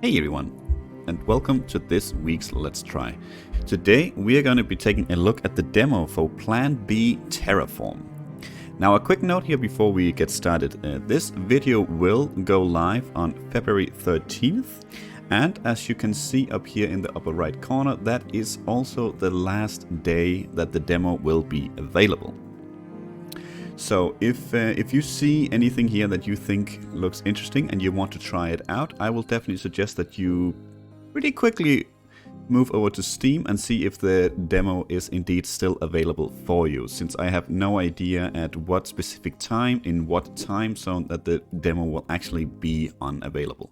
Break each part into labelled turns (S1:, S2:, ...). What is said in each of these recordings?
S1: Hey everyone, and welcome to this week's Let's Try. Today we are going to be taking a look at the demo for Plan B Terraform. Now a quick note here before we get started. This video will go live on February 13th, and as you can see up here in the upper right corner, that is also the last day that the demo will be available. So if you see anything here that you think looks interesting and you want to try it out, I will definitely suggest that you pretty quickly move over to Steam and see if the demo is indeed still available for you, since I have no idea at what specific time, in what time zone that the demo will actually be unavailable.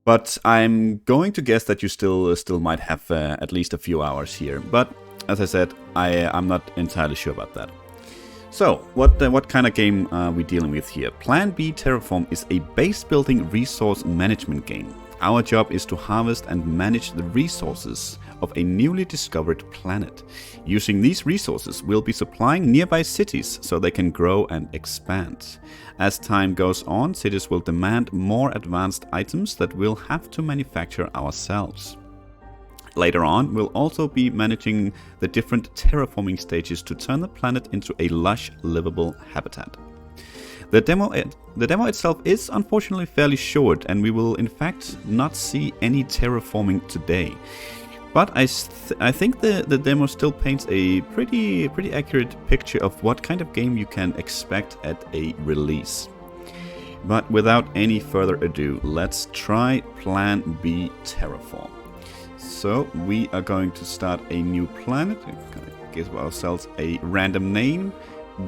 S1: But I'm going to guess that you still might have at least a few hours here. But as I said, I'm not entirely sure about that. So, what kind of game are we dealing with here? Plan B Terraform is a base building resource management game. Our job is to harvest and manage the resources of a newly discovered planet. Using these resources, we'll be supplying nearby cities so they can grow and expand. As time goes on, cities will demand more advanced items that we'll have to manufacture ourselves. Later on, we'll also be managing the different terraforming stages to turn the planet into a lush, livable habitat. The demo itself is unfortunately fairly short, and we will in fact not see any terraforming today. But I think the demo still paints a pretty accurate picture of what kind of game you can expect at a release. But without any further ado, let's try Plan B Terraform. So we are going to start a new planet. We're going to give ourselves a random name.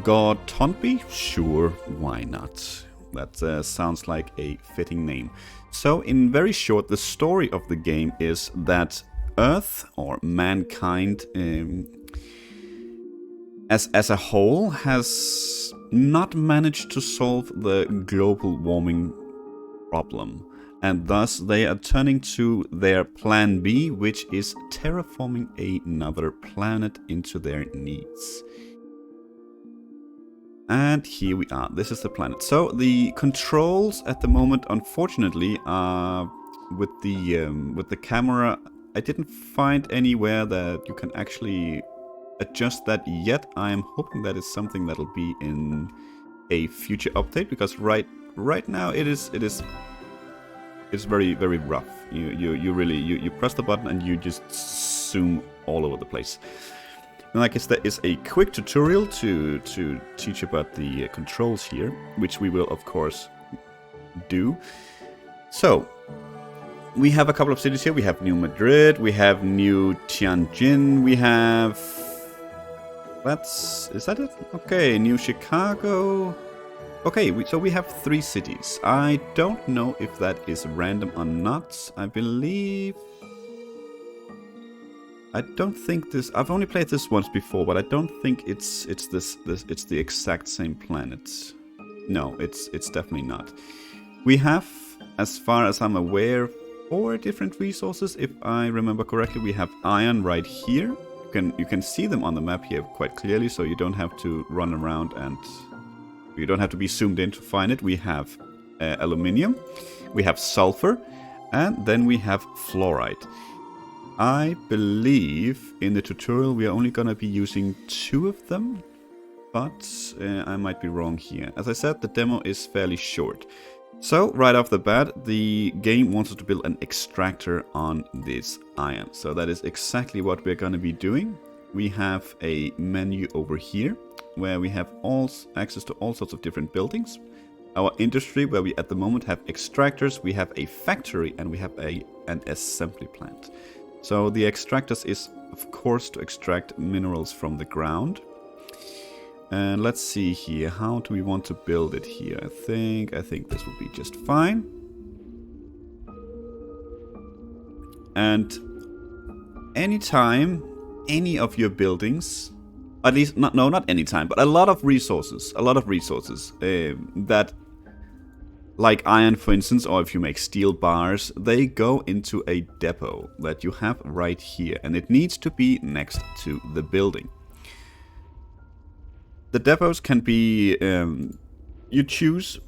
S1: God Tonby? Sure, why not? That sounds like a fitting name. So in very short, the story of the game is that Earth, or mankind as a whole, has not managed to solve the global warming problem. And thus they are turning to their plan B, which is terraforming another planet into their needs. And here we are. This is the planet. So the controls at the moment, unfortunately, are with the camera. I didn't find anywhere that you can actually adjust that yet. I am hoping that is something that'll be in a future update, because right now it is very rough. You press the button and you just zoom all over the place. And I guess there is a quick tutorial to teach about the controls here, which we will of course do. So we have a couple of cities here. We have New Madrid, we have New Tianjin, we have is that it? Okay, New Chicago. Okay, so we have 3 cities. I don't know if that is random or not. I don't think this. I've only played this once before, but I don't think it's the exact same planet. No, it's definitely not. We have, as far as I'm aware, 4 different resources. If I remember correctly, we have iron right here. You can see them on the map here quite clearly, so you don't have to run around and. You don't have to be zoomed in to find it. We have aluminium, we have sulfur, and then we have fluoride. I believe in the tutorial we are only going to be using 2 of them, but I might be wrong here. As I said, the demo is fairly short. So right off the bat, the game wants us to build an extractor on this iron. So that is exactly what we're going to be doing. We have a menu over here, where we have access to all sorts of different buildings. Our industry, where we at the moment have extractors, we have a factory, and we have an assembly plant. So the extractors is, of course, to extract minerals from the ground. And let's see here, how do we want to build it here? I think this will be just fine. And anytime any of your buildings, at least not any time, but a lot of resources that, like iron for instance, or if you make steel bars, they go into a depot that you have right here, and it needs to be next to the building. The depots can be, you choose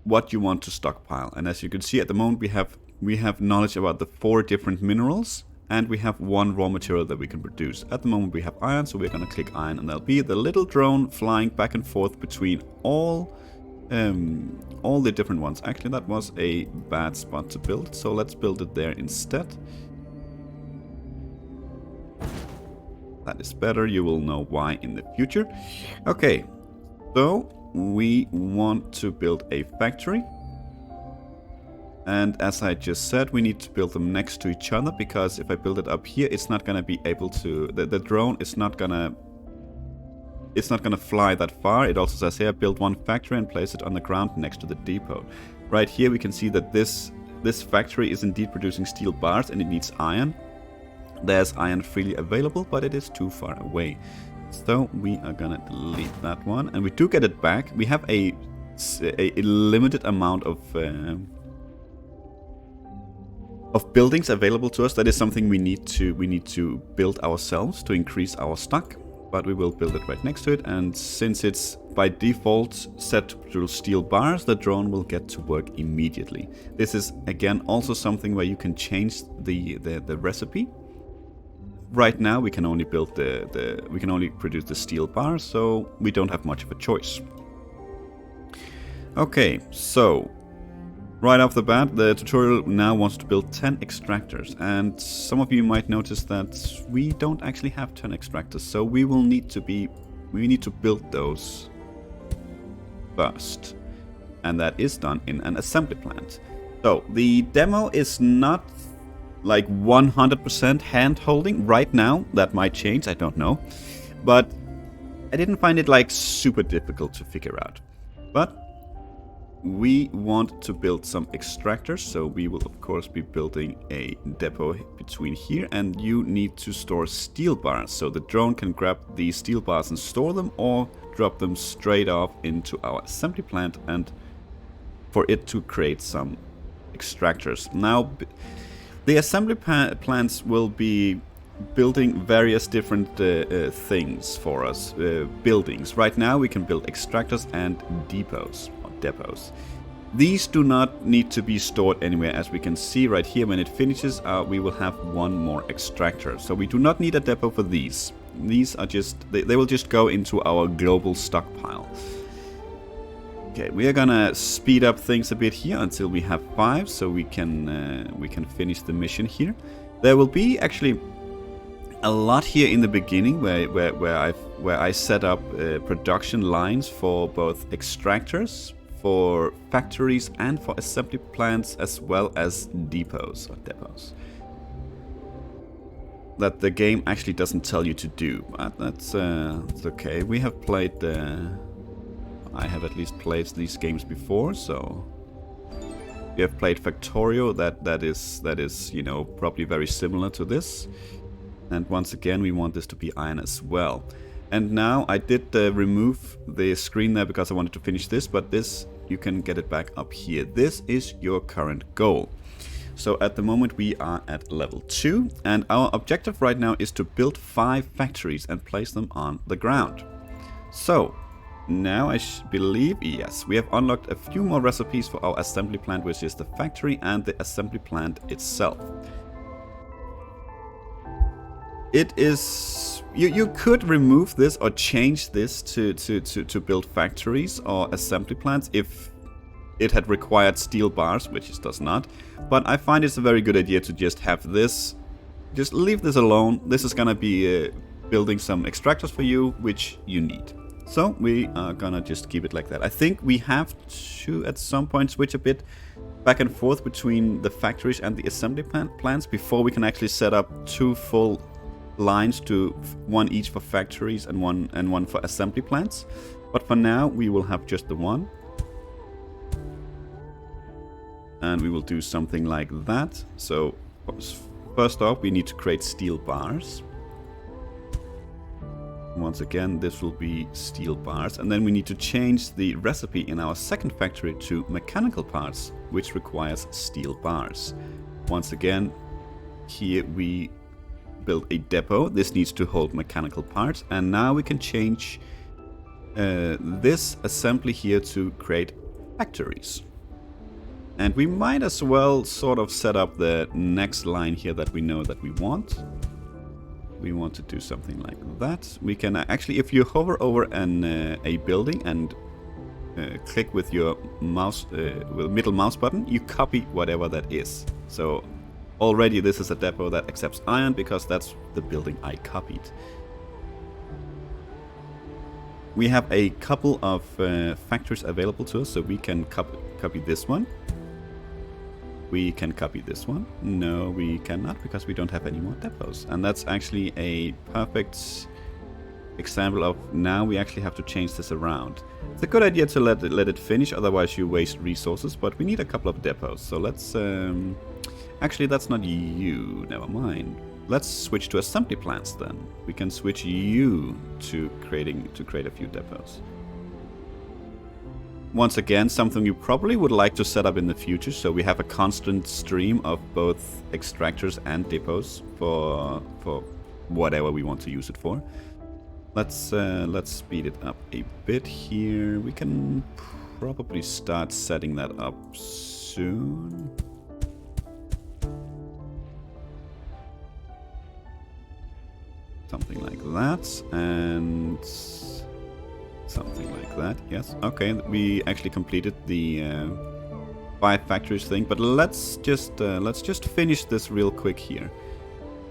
S1: what you want to stockpile. And as you can see at the moment, we have knowledge about the 4 different minerals, and we have 1 raw material that we can produce. At the moment we have iron, so we're going to click iron, and there'll be the little drone flying back and forth between all the different ones. Actually, that was a bad spot to build, so let's build it there instead. That is better. You will know why in the future. Okay, so we want to build a factory. And as I just said, we need to build them next to each other, because if I build it up here, it's not going to be able to... The drone is not going to... It's not going to fly that far. It also says here, build 1 factory and place it on the ground next to the depot. Right here we can see that this factory is indeed producing steel bars, and it needs iron. There's iron freely available, but it is too far away. So we are going to delete that one. And we do get it back. We have a limited amount of buildings available to us. That is something we need to build ourselves to increase our stock, but we will build it right next to it. And since it's by default set to produce steel bars, the drone will get to work immediately. This is again also something where you can change the recipe. Right now we can only build we can only produce the steel bars, so we don't have much of a choice. Okay, so right off the bat, the tutorial now wants to build 10 extractors, and some of you might notice that we don't actually have 10 extractors, so we need to build those first, and that is done in an assembly plant. So the demo is not like 100% hand holding right now. That might change, I don't know, but I didn't find it like super difficult to figure out. But we want to build some extractors, so we will of course be building a depot between here, and you need to store steel bars, so the drone can grab these steel bars and store them, or drop them straight off into our assembly plant, and for it to create some extractors. Now the assembly plants will be building various different things for us, buildings. Right now we can build extractors and depots. These do not need to be stored anywhere. As we can see right here, when it finishes, we will have 1 more extractor. So we do not need a depot for these. These are just, they will just go into our global stockpile. Okay, we are gonna speed up things a bit here until we have 5, so we can finish the mission here. There will be actually a lot here in the beginning where I set up production lines for both extractors, for factories, and for assembly plants, as well as depots or depots. That the game actually doesn't tell you to do, but that's okay. We have played I have at least played these games before, so we have played Factorio. That is, you know, probably very similar to this. And once again, we want this to be iron as well. And now I did remove the screen there because I wanted to finish this, but this, you can get it back up here. This is your current goal. So at the moment we are at level 2, and our objective right now is to build 5 factories and place them on the ground. So now I believe, yes, we have unlocked a few more recipes for our assembly plant, which is the factory and the assembly plant itself. It is, you could remove this or change this to build factories or assembly plants if it had required steel bars, which it does not. But I find it's a very good idea to just have this, just leave this alone. This is gonna be building some extractors for you, which you need. So we are gonna just keep it like that. I think we have to at some point switch a bit back and forth between the factories and the assembly plants before we can actually set up 2 full lines, to 1 each for factories and one for assembly plants. But for now we will have just the 1. And we will do something like that. So first off, we need to create steel bars. Once again, this will be steel bars, and then we need to change the recipe in our second factory to mechanical parts, which requires steel bars. Once again, here we build a depot. This needs to hold mechanical parts, and now we can change this assembly here to create factories. And we might as well sort of set up the next line here that we know that we want. We want to do something like that. We can actually, if you hover over a building and click with your mouse, with middle mouse button, you copy whatever that is. So already this is a depot that accepts iron because that's the building I copied. We have a couple of factories available to us, so we can copy this one. We can copy this one. No, we cannot because we don't have any more depots. And that's actually a perfect example of now we actually have to change this around. It's a good idea to let it finish, otherwise you waste resources, but we need a couple of depots. So let's... actually, that's not you. Never mind. Let's switch to assembly plants then. We can switch you to create a few depots. Once again, something you probably would like to set up in the future, so we have a constant stream of both extractors and depots for whatever we want to use it for. Let's speed it up a bit here. We can probably start setting that up soon. Something like that, and something like that. Yes. Okay. We actually completed the 5 factories thing, but let's just finish this real quick here.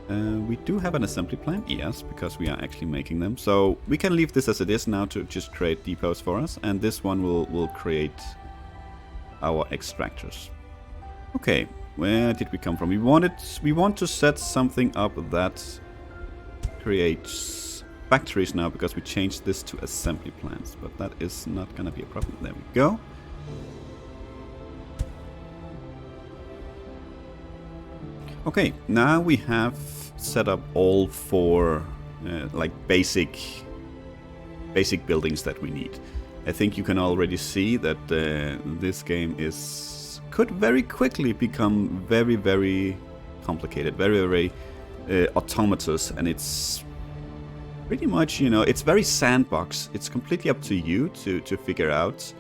S1: We do have an assembly plant, yes, because we are actually making them. So we can leave this as it is now to just create depots for us, and this one will create our extractors. Okay. Where did we come from? We want to set something up that creates factories now because we changed this to assembly plants, but that is not gonna be a problem. There we go. Okay, now we have set up all 4 like basic buildings that we need. I think you can already see that this game could very quickly become very, very complicated, very, very automatous, and it's pretty much, you know, it's very sandbox. It's completely up to you to figure out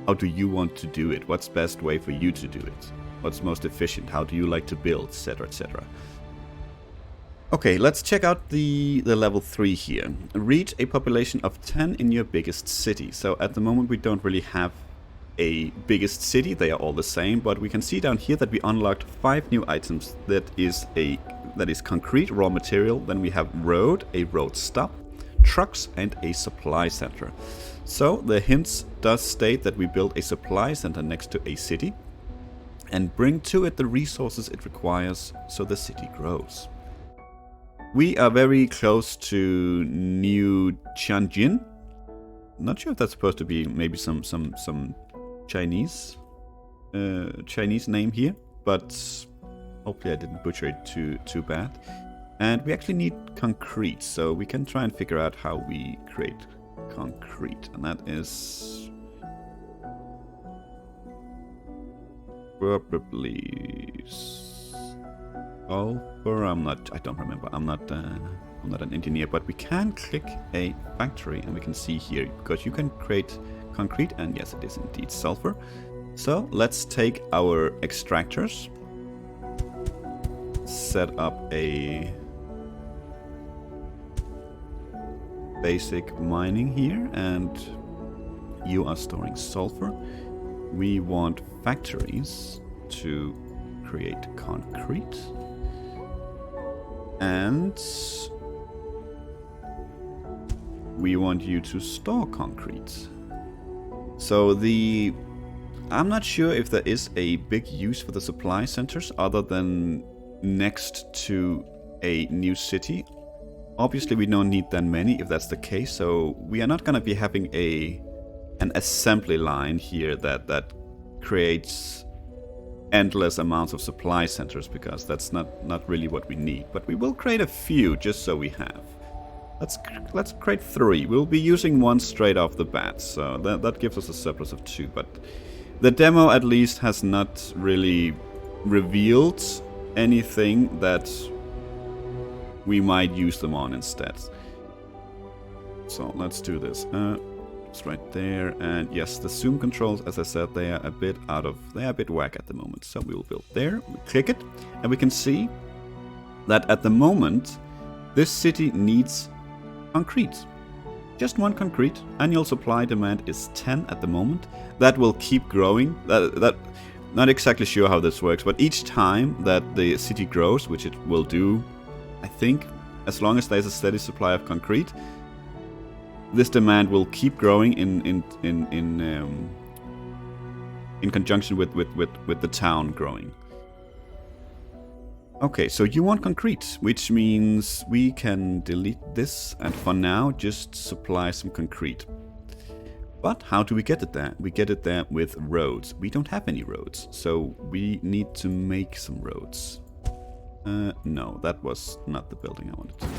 S1: how do you want to do it, what's best way for you to do it, what's most efficient, how do you like to build, etc, etc. Okay, let's check out the level 3 here. Reach a population of 10 in your biggest city. So at the moment we don't really have a biggest city, they are all the same, but we can see down here that we unlocked 5 new items. That is concrete, raw material, then we have road, a road stop, trucks, and a supply center. So the hints does state that we build a supply center next to a city and bring to it the resources it requires so the city grows. We are very close to New Tianjin. Not sure if that's supposed to be maybe some Chinese name here, but hopefully I didn't butcher it too bad. And we actually need concrete, so we can try and figure out how we create concrete, and that is probably sulfur. I don't remember. I'm not an engineer, but we can click a factory and we can see here, because you can create concrete, and yes, it is indeed sulfur. So let's take our extractors, set up a basic mining here, and you are storing sulfur. We want factories to create concrete, and we want you to store concrete. So I'm not sure if there is a big use for the supply centers other than next to a new city. Obviously we don't need that many if that's the case, so we are not going to be having an assembly line here that creates endless amounts of supply centers, because that's not really what we need. But we will create a few just so we have. Let's create 3. We'll be using 1 straight off the bat, so that gives us a surplus of 2. But the demo at least has not really revealed anything that we might use them on instead. So let's do this. It's right there. And yes, the zoom controls, as I said, they are a bit whack at the moment. So we will build there. We click it, and we can see that at the moment, this city needs concrete. Just one concrete. Annual supply demand is 10 at the moment. That will keep growing. Not exactly sure how this works, but each time that the city grows, which it will do, I think, as long as there's a steady supply of concrete, this demand will keep growing in conjunction with the town growing. Okay, so you want concrete, which means we can delete this and for now just supply some concrete. But how do we get it there? We get it there with roads. We don't have any roads, so we need to make some roads. No, that was not the building I wanted to do.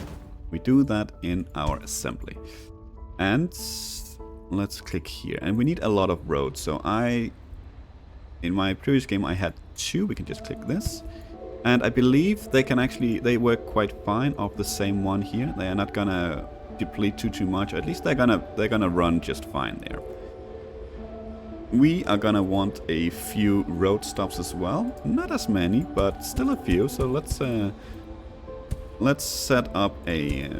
S1: We do that in our assembly. And let's click here. And we need a lot of roads. So in my previous game I had 2. We can just click this. And I believe they work quite fine off the same one here. They are not gonna deplete too much. At least they're gonna run just fine there. We are gonna want a few road stops as well. Not as many, but still a few. So let's set up a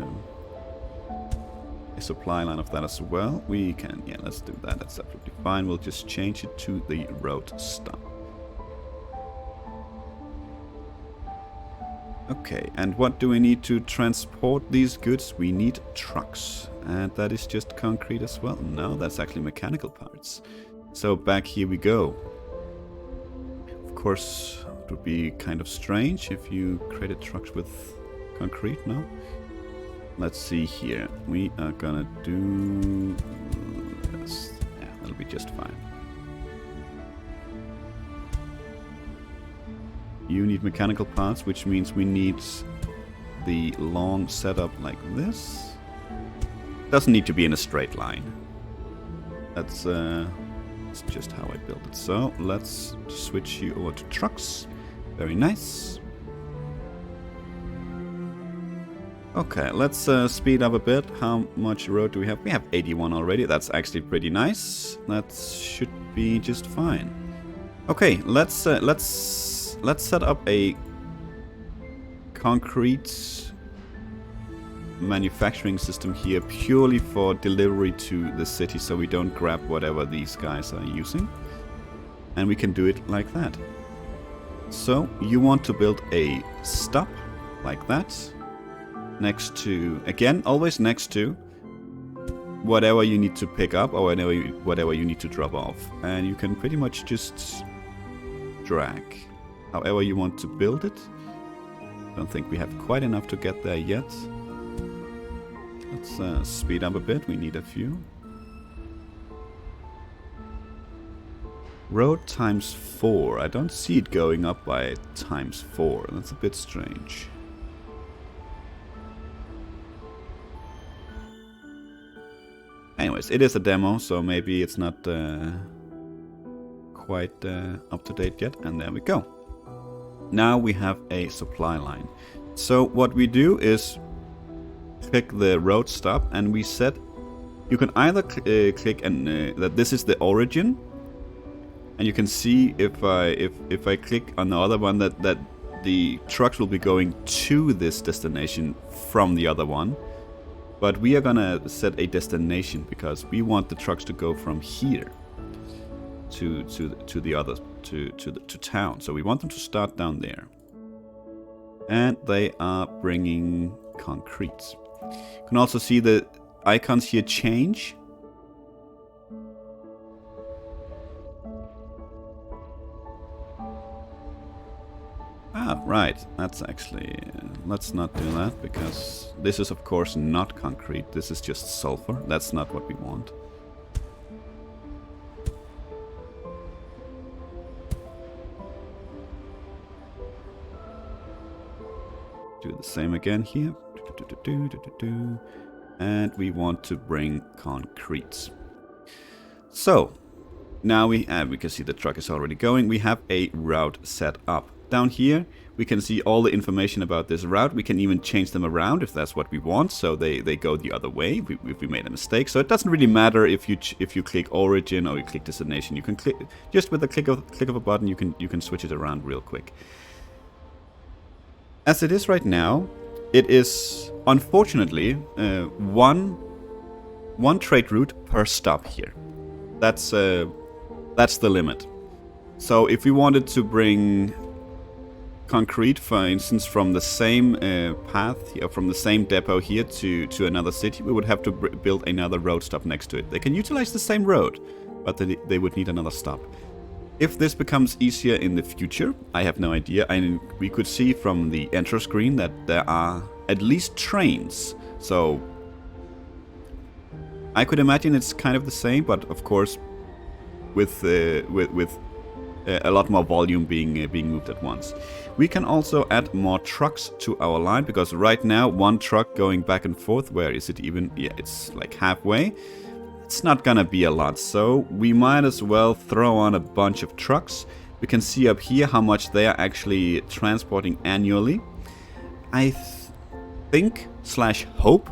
S1: supply line of that as well. We can, yeah, let's do that. That's absolutely fine. We'll just change it to the road stop. Okay, and what do we need to transport these goods? We need trucks. And that is just concrete as well. No, that's actually mechanical parts. So back here we go. Of course, it would be kind of strange if you created trucks with concrete, no? Let's see here. We are gonna do this. Yeah, that'll be just fine. You need mechanical parts, which means we need the long setup like this. Doesn't need to be in a straight line. That's just how I built it. So let's switch you over to trucks. Very nice. Okay, let's speed up a bit. How much road do we have? We have 81 already. That's actually pretty nice. That should be just fine. Okay, let's set up a concrete manufacturing system here purely for delivery to the city, so we don't grab whatever these guys are using. And we can do it like that. So you want to build a stop like that. Next to, again, always next to whatever you need to pick up or whatever you need to drop off. And you can pretty much just drag however you want to build it. Don't think we have quite enough to get there yet. Let's speed up a bit. We need a few. Road times 4. I don't see it going up by times 4. That's a bit strange. Anyways, it is a demo, so maybe it's not quite up to date yet. And there we go. Now we have a supply line. So what we do is click the road stop, and we set. You can either click and that this is the origin, and you can see if I click on the other one that the trucks will be going to this destination from the other one. But we are gonna set a destination because we want the trucks to go from here to the other to town. So we want them to start down there, and they are bringing concrete. You can also see the icons here change. Ah, right. That's actually... let's not do that, because this is of course not concrete. This is just sulfur. That's not what we want. Do the same again here. And we want to bring concrete. So, now we can see the truck is already going. We have a route set up. down here, we can see all the information about this route. We can even change them around if that's what we want, so they go the other way if we made a mistake. So it doesn't really matter if you click origin or you click destination. You can click just with a click of a button. You can switch it around real quick. As it is right now, it is unfortunately one trade route per stop here. That's the limit. So if we wanted to bring concrete, for instance, from the same path here, from the same depot here to another city, we would have to build another road stop next to it. They can utilize the same road, but they would need another stop. If this becomes easier in the future, I have no idea. I mean, we could see from the enter screen that there are at least trains. So I could imagine it's kind of the same, but of course with a lot more volume being moved at once. We can also add more trucks to our line, because right now one truck going back and forth, where is it even? Yeah, it's like halfway. It's not gonna be a lot, so we might as well throw on a bunch of trucks. We can see up here how much they are actually transporting annually. I think / hope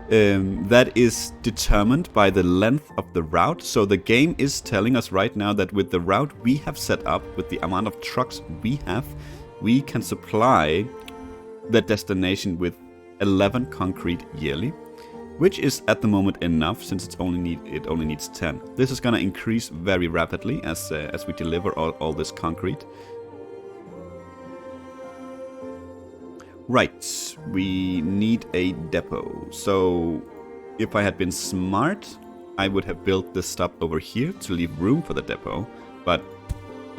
S1: that is determined by the length of the route. So the game is telling us right now that with the route we have set up, with the amount of trucks we have, we can supply the destination with 11 concrete yearly, which is at the moment enough, since it only needs 10. This is going to increase very rapidly as we deliver all this concrete. Right, we need a depot. So if I had been smart, I would have built this stop over here to leave room for the depot, but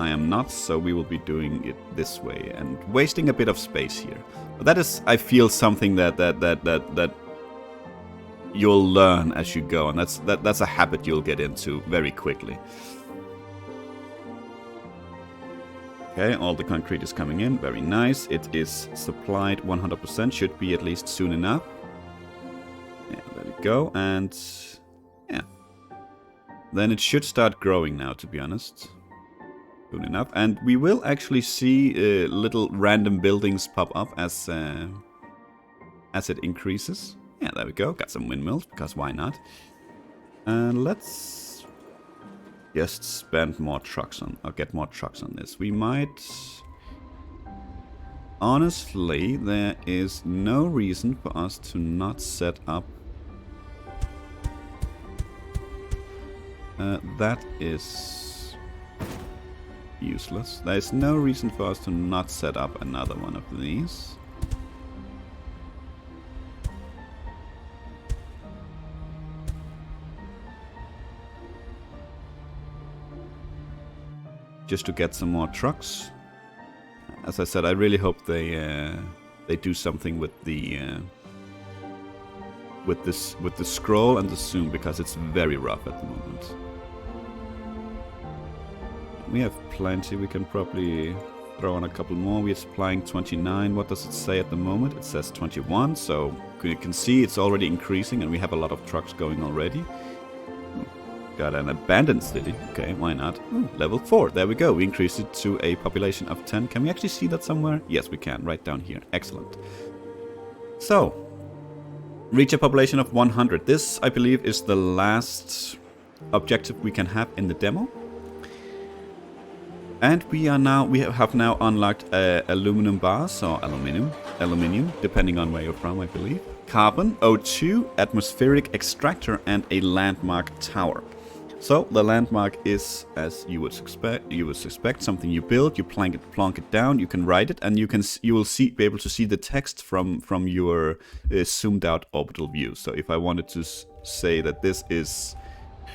S1: I am not, so we will be doing it this way and wasting a bit of space here. But that is, I feel, something that you'll learn as you go, and that's a habit you'll get into very quickly. Okay, all the concrete is coming in, very nice. It is supplied 100%, should be at least soon enough. Yeah, there we go, and yeah. Then it should start growing now, to be honest. Soon enough, and we will actually see little random buildings pop up as it increases. Yeah, there we go, got some windmills, because why not? And let's just spend more trucks on, or get more trucks on this. We might... Honestly, there is no reason for us to not set up... that is useless. There is no reason for us to not set up another one of these. Just to get some more trucks. As I said, I really hope they do something with the scroll and the zoom, because it's very rough at the moment. We have plenty. We can probably throw on a couple more. We're supplying 29. What does it say at the moment? It says 21. So you can see it's already increasing, and we have a lot of trucks going already. Got an abandoned city. Okay, why not? Ooh, level 4. There we go. We increased it to a population of 10. Can we actually see that somewhere? Yes, we can. Right down here. Excellent. So, reach a population of 100. This, I believe, is the last objective we can have in the demo. And we have now unlocked aluminum bars, or aluminium, depending on where you're from, I believe. Carbon, O2, atmospheric extractor, and a landmark tower. So the landmark is, as you would suspect, something you build. You plonk it down. You can write it, and you will be able to see the text from your zoomed out orbital view. So if I wanted to say that this is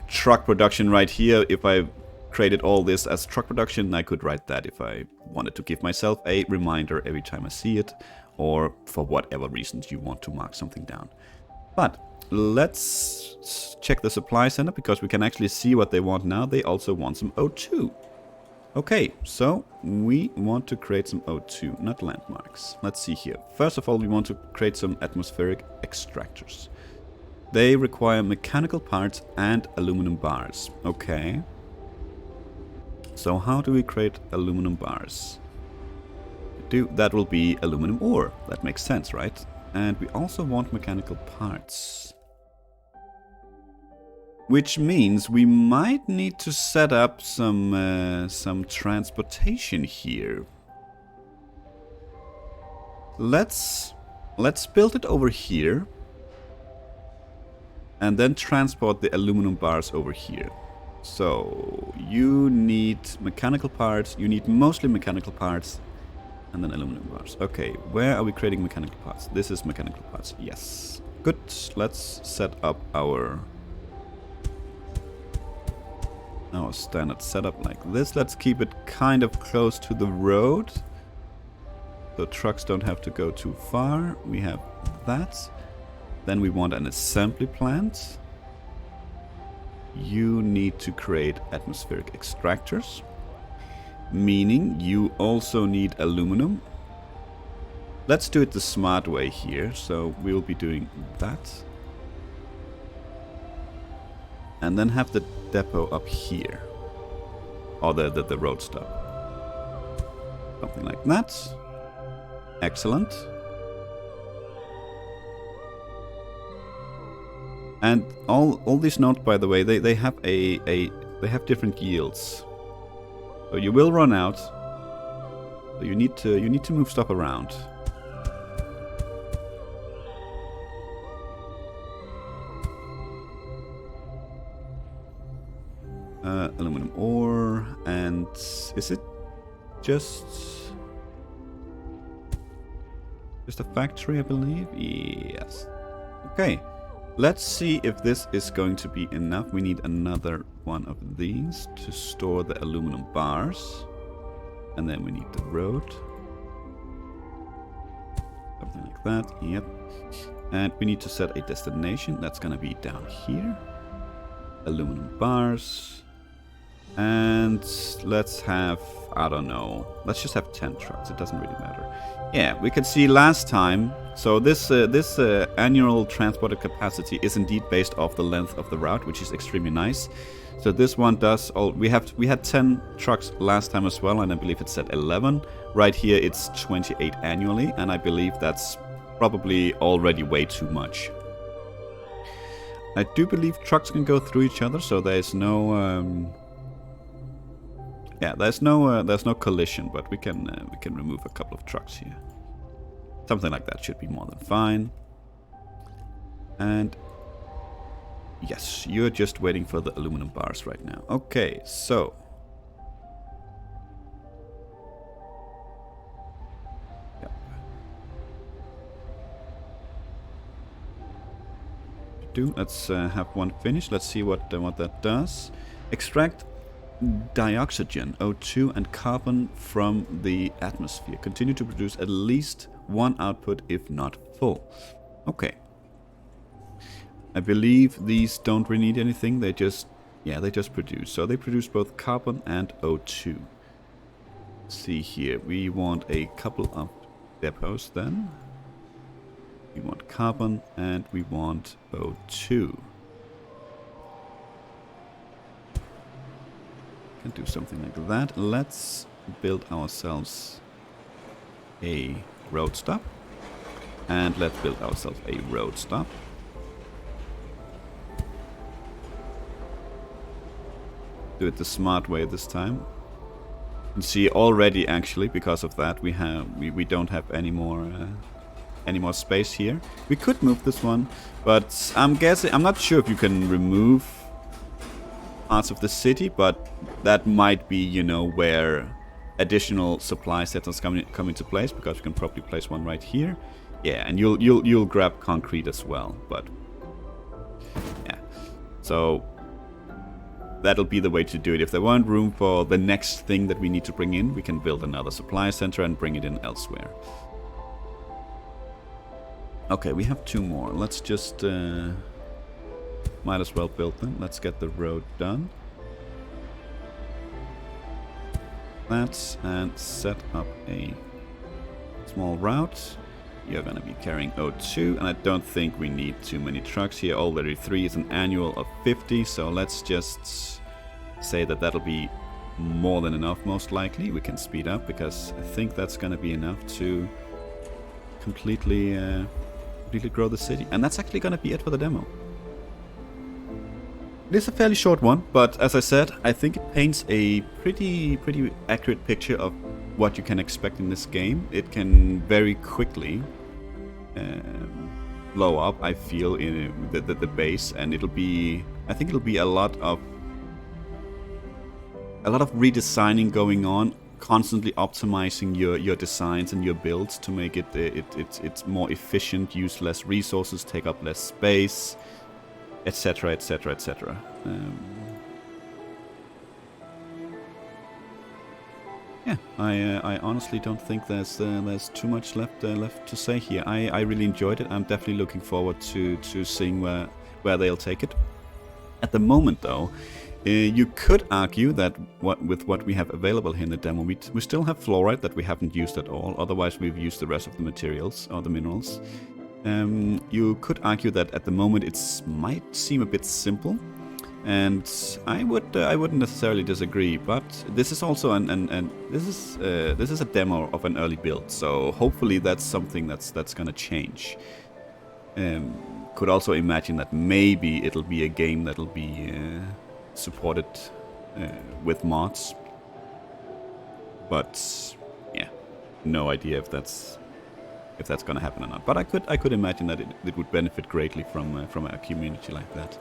S1: truck production right here, if I created all this as truck production, I could write that if I wanted to give myself a reminder every time I see it, or for whatever reasons you want to mark something down. But let's check the supply center, because we can actually see what they want now. They also want some O2. Okay, so we want to create some O2, not landmarks. Let's see here. First of all, we want to create some atmospheric extractors. They require mechanical parts and aluminum bars. Okay. So how do we create aluminum bars? That will be aluminum ore. That makes sense, right? And we also want mechanical parts. Which means we might need to set up some transportation here. Let's build it over here. And then transport the aluminum bars over here. So you need mechanical parts. You need mostly mechanical parts. And then aluminum bars. Okay, where are we creating mechanical parts? This is mechanical parts. Yes. Good. Let's set up our standard setup like this. Let's keep it kind of close to the road. So trucks don't have to go too far. We have that. Then we want an assembly plant. You need to create atmospheric extractors. Meaning you also need aluminum. Let's do it the smart way here. So we'll be doing that. And then have the depot up here. Or the road stop. Something like that. Excellent. And all these nodes, by the way, they have they have different yields. So you will run out. So you need to move stuff around. Aluminum ore, and is it just a factory, I believe? Yes. Okay. Let's see if this is going to be enough. We need another one of these to store the aluminum bars. And then we need the road. Something like that. Yep. And we need to set a destination. That's going to be down here. Aluminum bars. And let's have, I don't know, let's just have 10 trucks. It doesn't really matter. Yeah, we could see last time. So this annual transported capacity is indeed based off the length of the route, which is extremely nice. So this one does all. We had 10 trucks last time as well, and I believe it said 11. Right here it's 28 annually, and I believe that's probably already way too much. I do believe trucks can go through each other, so there's no. Yeah, there's no collision, but we can remove a couple of trucks here. Something like that should be more than fine. And yes, you're just waiting for the aluminum bars right now. Okay, so yep. Let's have one finished. Let's see what that does. Extract dioxygen, O2 and carbon from the atmosphere. Continue to produce at least one output if not full. Okay. I believe these don't really need anything. They just produce. So they produce both carbon and O2. Let's see here. We want a couple of depots then. We want carbon and we want O2. Can do something like that. Let's build ourselves a road stop. And let's build ourselves a road stop. Do it the smart way this time. You can see already, actually, because of that, we don't have any more space here. We could move this one, but I'm not sure if you can remove parts of the city, but that might be, you know, where additional supply centers come into place, because you can probably place one right here. Yeah, and you'll grab concrete as well, but yeah. So that'll be the way to do it. If there weren't room for the next thing that we need to bring in, we can build another supply center and bring it in elsewhere. Okay, we have 2 more. Let's just might as well build them. Let's get the road done. That, and set up a small route. You're going to be carrying O2, and I don't think we need too many trucks here. Already 3 is an annual of 50, so let's just say that that'll be more than enough, most likely. We can speed up, because I think that's gonna be enough to completely grow the city. And that's actually gonna be it for the demo. It is a fairly short one, but as I said, I think it paints a pretty accurate picture of what you can expect in this game. It can very quickly blow up, I feel, in the base, and I think it'll be a lot of redesigning going on, constantly optimizing your designs and your builds to make it's more efficient, use less resources, take up less space, etc, etc, etc. Yeah, I honestly don't think there's too much left to say here. I really enjoyed it. I'm definitely looking forward to seeing where they'll take it. At the moment, though, you could argue that with what we have available here in the demo, we still have fluorite that we haven't used at all. Otherwise, we've used the rest of the materials or the minerals. You could argue that at the moment it might seem a bit simple, and I wouldn't necessarily disagree. But this is also this is a demo of an early build, so hopefully that's something that's gonna change. Could also imagine that maybe it'll be a game that'll be supported with mods, but yeah, no idea if that's gonna happen or not. But I could imagine that it would benefit greatly from a community like that.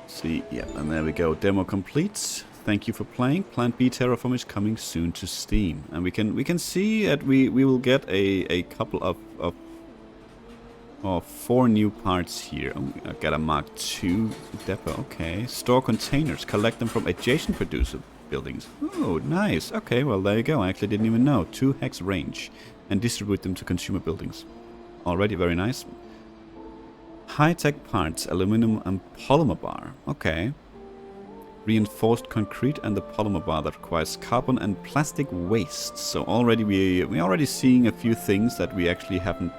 S1: See, yeah, and there we go. Demo complete. Thank you for playing. Plan B Terraform is coming soon to Steam, and we can see that we will get a couple of 4 new parts here. Oh, I got a Mark II depot. Okay, store containers. Collect them from adjacent producer buildings. Oh, nice. Okay, well, there you go. I actually didn't even know. 2 hex range, and distribute them to consumer buildings. Already very nice. High-tech parts, aluminum and polymer bar. Okay. Reinforced concrete and the polymer bar that requires carbon and plastic waste. So already we're already seeing a few things that we actually haven't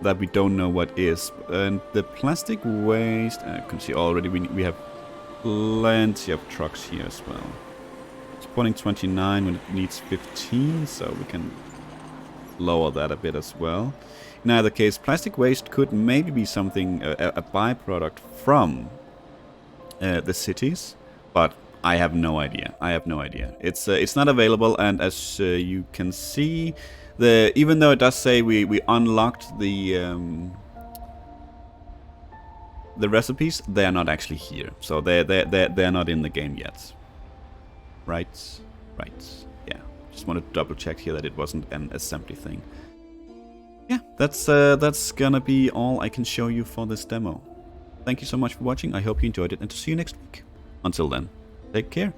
S1: that we don't know what is. And the plastic waste, I can see already we have plenty of trucks here as well. Spawning 29 when it needs 15, so we can lower that a bit as well. In either case, plastic waste could maybe be something, a byproduct from the cities, but I have no idea. It's not available, and as you can see, even though it does say we unlocked the recipes, they are not actually here. So they're not in the game yet. Right. Yeah. Just wanted to double check here that it wasn't an assembly thing. Yeah, that's gonna be all I can show you for this demo. Thank you so much for watching. I hope you enjoyed it, and to see you next week. Until then, take care.